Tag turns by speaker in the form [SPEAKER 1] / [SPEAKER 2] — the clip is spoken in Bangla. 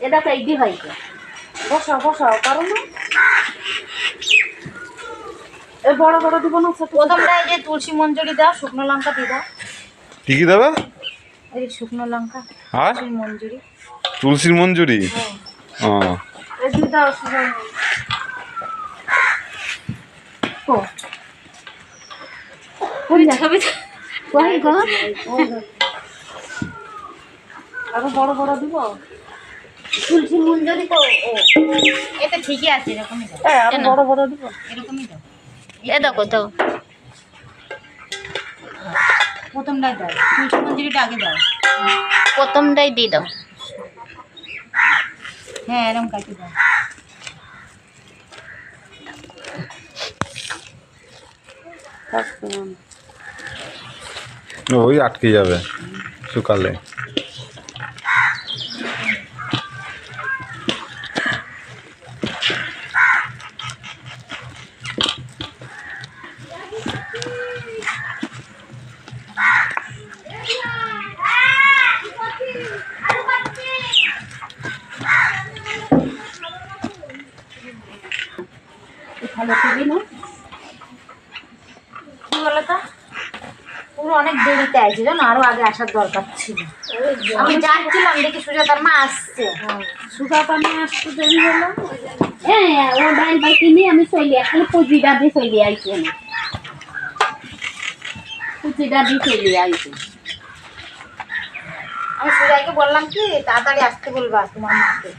[SPEAKER 1] এটা কাইদি ভাইকে
[SPEAKER 2] বসাও বসাও, পারো না? এ বড় বড় দিব না ছোট?
[SPEAKER 1] প্রথমটা এই যে তুলসী মঞ্জুরি দাও, শুকনো লঙ্কা দিয়ে দাও।
[SPEAKER 3] কি কি দেবে?
[SPEAKER 1] এই যে শুকনো লঙ্কা,
[SPEAKER 3] আর
[SPEAKER 1] তুলসী মঞ্জুরি।
[SPEAKER 3] তুলসীর মঞ্জুরি। ও
[SPEAKER 2] এই দিয়ে দাও শুধু।
[SPEAKER 1] ও কোন যাবে কোন গো?
[SPEAKER 2] আরো বড় বড় দিব?
[SPEAKER 1] তুলসী মঞ্জুরি তো এটা ঠিকই আছে, এরকমই দাও।
[SPEAKER 2] হ্যাঁ, আরো বড় বড় দিব?
[SPEAKER 1] এরকমই দাও। এ দাও কোথাও প্রথমটাই দাও, তুলসী মঞ্জুরিটা আগে দাও। প্রথমটাই দিয়ে দাও। হ্যাঁ, এরকম কাটি দাও।
[SPEAKER 3] ওই আটকে যাবে শুকালে।
[SPEAKER 2] ভালো দিবি না?
[SPEAKER 1] কি বলো তো, পুরো অনেক দেরিতে আসছে জানো, আরো আগে আসার দরকার ছিল। আমি যাচ্ছিলাম দেখি সুজাতার মা আসছে।
[SPEAKER 2] সুগাটা নিয়ে আসতে দেরি হলো।
[SPEAKER 1] হ্যাঁ, ও ডাইল বাই কিনে আমি চলে আসলে পুজিটা দিয়ে চলে আইছি না, পুজিটা দিয়ে চলে আইছি। আমি সুজাইকে বললাম কি তাড়াতাড়ি আসতে বলবা তোমার মাকে।